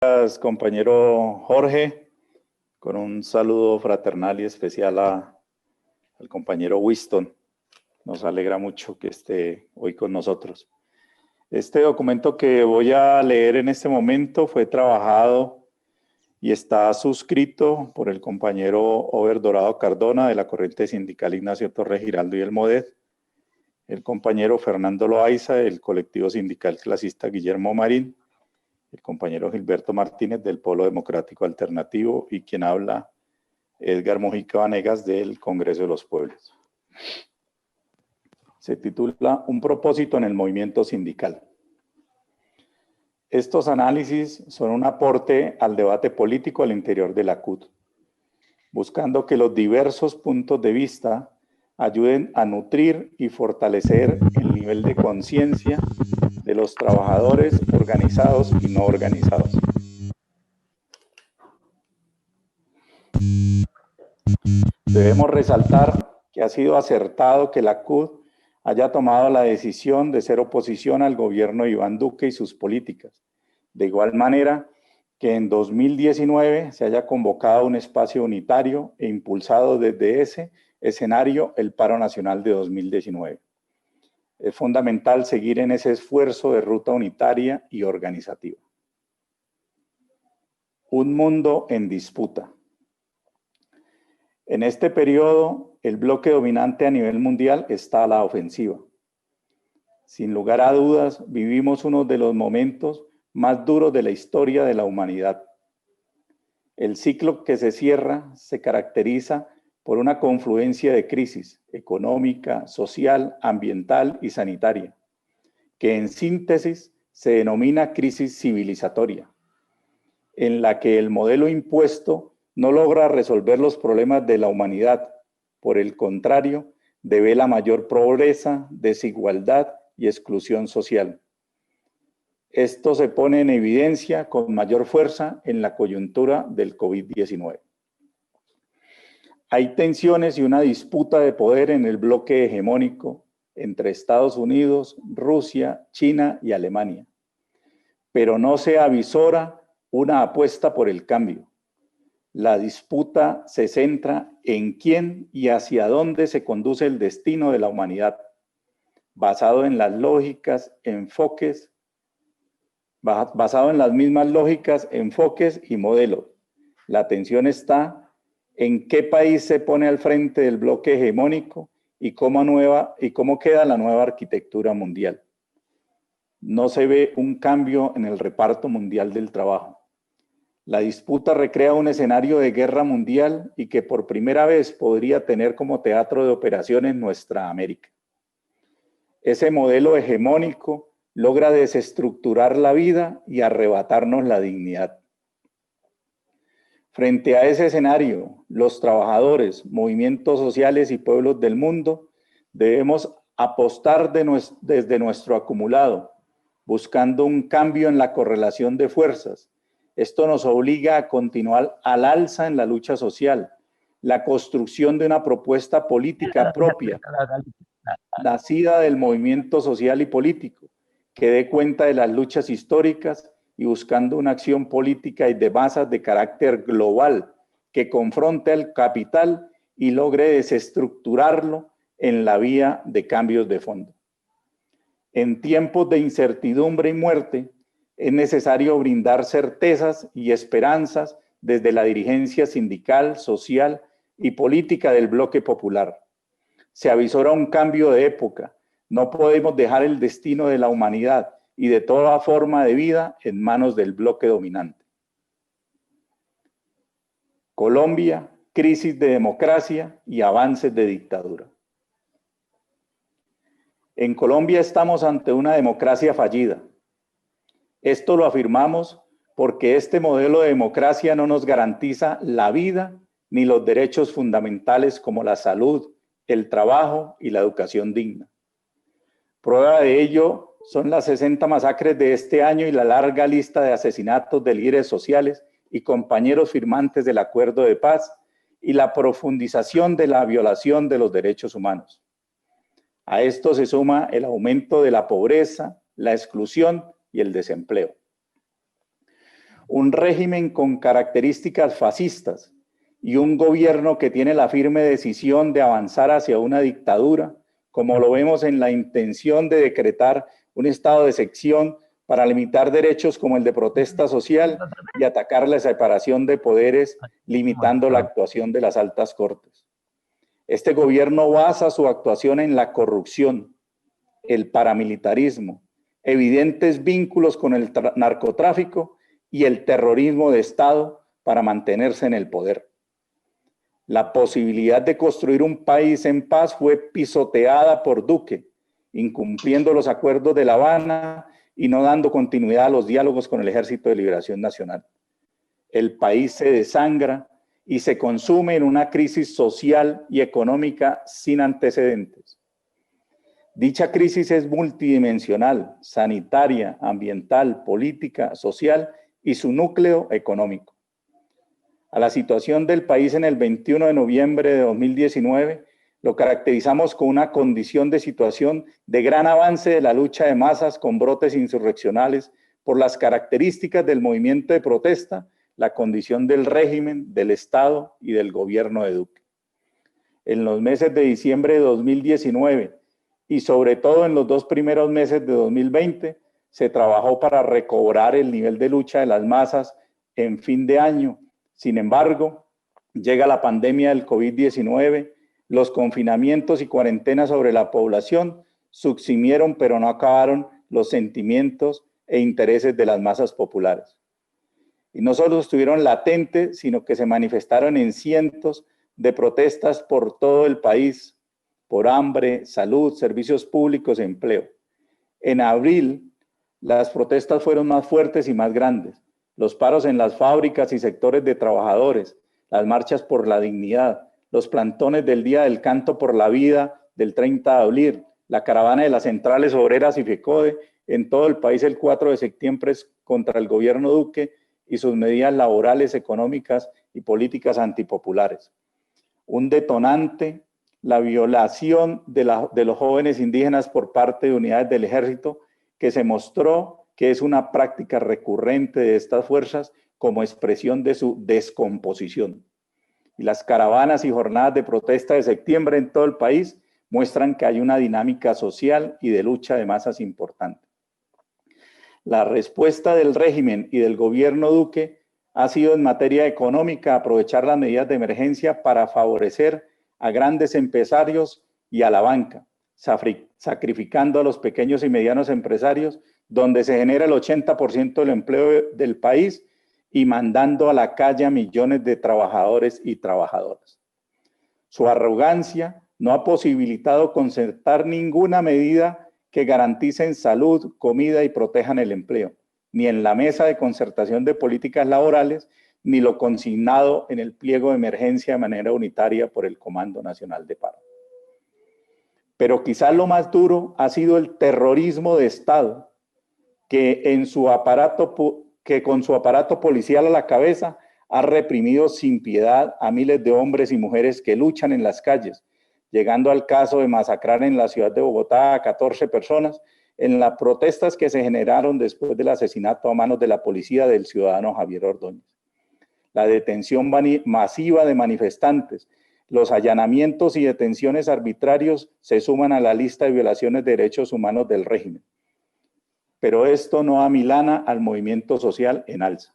Gracias, compañero Jorge, con un saludo fraternal y especial al compañero Winston. Nos alegra mucho que esté hoy con nosotros. Este documento que voy a leer en este momento fue trabajado y está suscrito por el compañero Over Dorado Cardona de la Corriente Sindical Ignacio Torres Giraldo y el MODED, el compañero Fernando Loaiza del colectivo sindical clasista Guillermo Marín, el compañero Gilberto Martínez del Polo Democrático Alternativo y quien habla, Edgar Mojica Vanegas del Congreso de los Pueblos. Se titula Un propósito en el movimiento sindical. Estos análisis son un aporte al debate político al interior de la CUT, buscando que los diversos puntos de vista ayuden a nutrir y fortalecer el nivel de conciencia de los trabajadores organizados y no organizados. Debemos resaltar que ha sido acertado que la CUT haya tomado la decisión de ser oposición al gobierno de Iván Duque y sus políticas. De igual manera que en 2019 se haya convocado un espacio unitario e impulsado desde ese escenario el paro nacional de 2019. Es fundamental seguir en ese esfuerzo de ruta unitaria y organizativa. Un mundo en disputa. En este periodo, el bloque dominante a nivel mundial está a la ofensiva. Sin lugar a dudas, vivimos uno de los momentos más duros de la historia de la humanidad. El ciclo que se cierra se caracteriza por una confluencia de crisis económica, social, ambiental y sanitaria, que en síntesis se denomina crisis civilizatoria, en la que el modelo impuesto no logra resolver los problemas de la humanidad. Por el contrario, devela mayor pobreza, desigualdad y exclusión social. Esto se pone en evidencia con mayor fuerza en la coyuntura del COVID-19. Hay tensiones y una disputa de poder en el bloque hegemónico entre Estados Unidos, Rusia, China y Alemania, pero no se avisora una apuesta por el cambio. La disputa se centra en quién y hacia dónde se conduce el destino de la humanidad, basado en las mismas lógicas, enfoques y modelos. La tensión está en qué país se pone al frente del bloque hegemónico y cómo queda la nueva arquitectura mundial. No se ve un cambio en el reparto mundial del trabajo. La disputa recrea un escenario de guerra mundial y que por primera vez podría tener como teatro de operaciones nuestra América. Ese modelo hegemónico logra desestructurar la vida y arrebatarnos la dignidad. Frente a ese escenario, los trabajadores, movimientos sociales y pueblos del mundo debemos apostar desde nuestro acumulado, buscando un cambio en la correlación de fuerzas. Esto nos obliga a continuar al alza en la lucha social, la construcción de una propuesta política propia, nacida del movimiento social y político, que dé cuenta de las luchas históricas y buscando una acción política y de masas de carácter global que confronte al capital y logre desestructurarlo en la vía de cambios de fondo. En tiempos de incertidumbre y muerte, es necesario brindar certezas y esperanzas desde la dirigencia sindical, social y política del bloque popular. Se avisora un cambio de época. No podemos dejar el destino de la humanidad y de toda forma de vida en manos del bloque dominante. Colombia, crisis de democracia y avances de dictadura. En Colombia estamos ante una democracia fallida. Esto lo afirmamos porque este modelo de democracia no nos garantiza la vida ni los derechos fundamentales como la salud, el trabajo y la educación digna. Prueba de ello son las 60 masacres de este año y la larga lista de asesinatos de líderes sociales y compañeros firmantes del acuerdo de paz y la profundización de la violación de los derechos humanos. A esto se suma el aumento de la pobreza, la exclusión y el desempleo. un régimen con características fascistas y un gobierno que tiene la firme decisión de avanzar hacia una dictadura, como lo vemos en la intención de decretar un estado de excepción para limitar derechos como el de protesta social y atacar la separación de poderes, limitando la actuación de las altas cortes. Este gobierno basa su actuación en la corrupción, el paramilitarismo, evidentes vínculos con el narcotráfico y el terrorismo de Estado para mantenerse en el poder. La posibilidad de construir un país en paz fue pisoteada por Duque, incumpliendo los acuerdos de La Habana y no dando continuidad a los diálogos con el Ejército de Liberación Nacional. El país se desangra y se consume en una crisis social y económica sin antecedentes. Dicha crisis es multidimensional, sanitaria, ambiental, política, social y su núcleo económico. A la situación del país en el 21 de noviembre de 2019 lo caracterizamos con una condición de situación de gran avance de la lucha de masas con brotes insurreccionales por las características del movimiento de protesta, la condición del régimen, del Estado y del gobierno de Duque. En los meses de diciembre de 2019 y sobre todo en los 2 primeros meses de 2020, se trabajó para recobrar el nivel de lucha de las masas en fin de año. Sin embargo, llega la pandemia del COVID-19, los confinamientos y cuarentenas sobre la población subsumieron, pero no acabaron los sentimientos e intereses de las masas populares. Y no solo estuvieron latentes, sino que se manifestaron en cientos de protestas por todo el país, por hambre, salud, servicios públicos e empleo. En abril, las protestas fueron más fuertes y más grandes. Los paros en las fábricas y sectores de trabajadores, las marchas por la dignidad, los plantones del Día del Canto por la Vida del 30 de abril, la caravana de las centrales obreras y FECODE en todo el país el 4 de septiembre contra el gobierno Duque y sus medidas laborales, económicas y políticas antipopulares. Un detonante, la violación de los jóvenes indígenas por parte de unidades del ejército, que se mostró que es una práctica recurrente de estas fuerzas como expresión de su descomposición. Y las caravanas y jornadas de protesta de septiembre en todo el país muestran que hay una dinámica social y de lucha de masas importante. La respuesta del régimen y del gobierno Duque ha sido en materia económica aprovechar las medidas de emergencia para favorecer a grandes empresarios y a la banca, sacrificando a los pequeños y medianos empresarios, donde se genera el 80% del empleo del país y mandando a la calle a millones de trabajadores y trabajadoras. Su arrogancia no ha posibilitado concertar ninguna medida que garanticen salud, comida y protejan el empleo, ni en la mesa de concertación de políticas laborales, ni lo consignado en el pliego de emergencia de manera unitaria por el Comando Nacional de Paro. Pero quizás lo más duro ha sido el terrorismo de Estado, que con su aparato policial a la cabeza ha reprimido sin piedad a miles de hombres y mujeres que luchan en las calles, llegando al caso de masacrar en la ciudad de Bogotá a 14 personas en las protestas que se generaron después del asesinato a manos de la policía del ciudadano Javier Ordóñez. La detención masiva de manifestantes, los allanamientos y detenciones arbitrarios se suman a la lista de violaciones de derechos humanos del régimen. Pero esto no amilana al movimiento social en alza.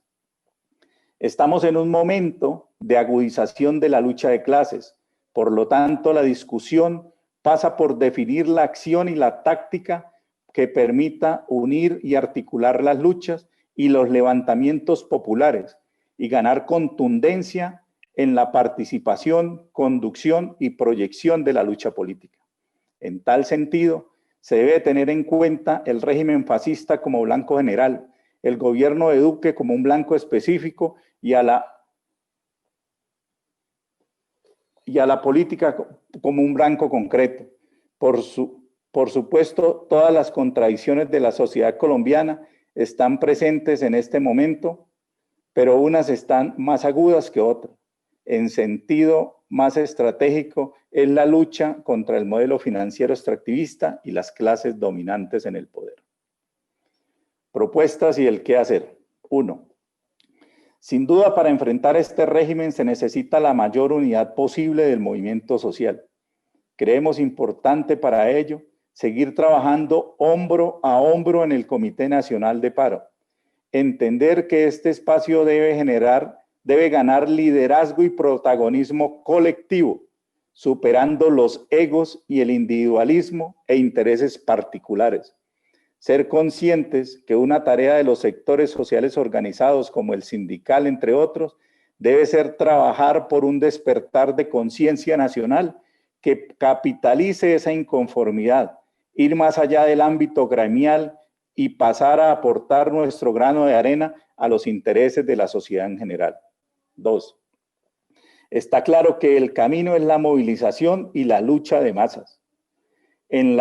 Estamos en un momento de agudización de la lucha de clases. Por lo tanto, la discusión pasa por definir la acción y la táctica que permita unir y articular las luchas y los levantamientos populares y ganar contundencia en la participación, conducción y proyección de la lucha política. En tal sentido, se debe tener en cuenta el régimen fascista como blanco general, el gobierno de Duque como un blanco específico y a la política como un blanco concreto. Por supuesto, todas las contradicciones de la sociedad colombiana están presentes en este momento, pero unas están más agudas que otras. En sentido más estratégico es la lucha contra el modelo financiero extractivista y las clases dominantes en el poder. Propuestas y el qué hacer. 1. Sin duda, para enfrentar este régimen se necesita la mayor unidad posible del movimiento social. Creemos importante para ello seguir trabajando hombro a hombro en el Comité Nacional de Paro. Entender que este espacio debe ganar liderazgo y protagonismo colectivo, superando los egos y el individualismo e intereses particulares. Ser conscientes que una tarea de los sectores sociales organizados como el sindical, entre otros, debe ser trabajar por un despertar de conciencia nacional que capitalice esa inconformidad, ir más allá del ámbito gremial y pasar a aportar nuestro grano de arena a los intereses de la sociedad en general. 2. Está claro que el camino es la movilización y la lucha de masas. En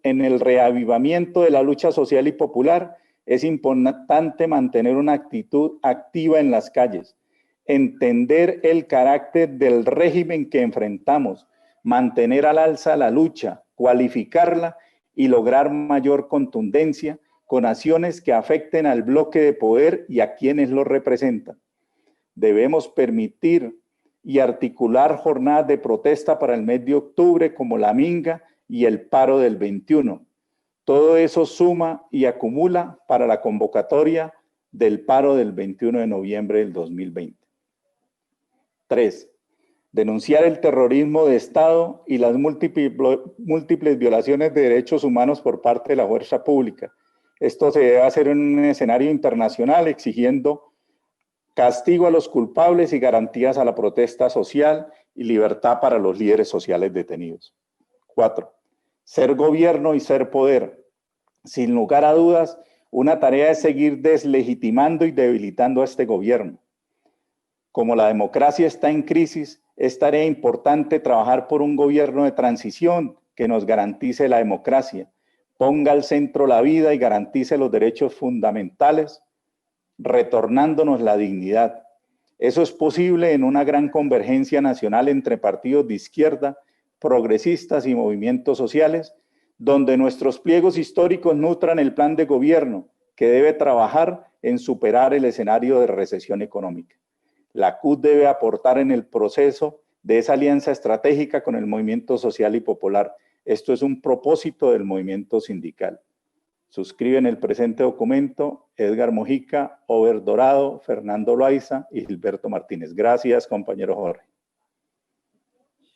el reavivamiento de la lucha social y popular es importante mantener una actitud activa en las calles, entender el carácter del régimen que enfrentamos, mantener al alza la lucha, cualificarla y lograr mayor contundencia con acciones que afecten al bloque de poder y a quienes lo representan. Debemos permitir y articular jornadas de protesta para el mes de octubre como la minga y el paro del 21. Todo eso suma y acumula para la convocatoria del paro del 21 de noviembre del 2020. 3. Denunciar el terrorismo de Estado y las múltiples violaciones de derechos humanos por parte de la fuerza pública. Esto se debe hacer en un escenario internacional exigiendo castigo a los culpables y garantías a la protesta social y libertad para los líderes sociales detenidos. 4. Ser gobierno y ser poder. Sin lugar a dudas, una tarea es seguir deslegitimando y debilitando a este gobierno. Como la democracia está en crisis, es tarea importante trabajar por un gobierno de transición que nos garantice la democracia, ponga al centro la vida y garantice los derechos fundamentales, retornándonos la dignidad. Eso es posible en una gran convergencia nacional entre partidos de izquierda, progresistas y movimientos sociales, donde nuestros pliegos históricos nutran el plan de gobierno que debe trabajar en superar el escenario de recesión económica. La CUT debe aportar en el proceso de esa alianza estratégica con el movimiento social y popular. Esto es un propósito del movimiento sindical. Suscriben el presente documento Edgar Mojica, Over Dorado, Fernando Loaiza y Gilberto Martínez. Gracias, compañero Jorge.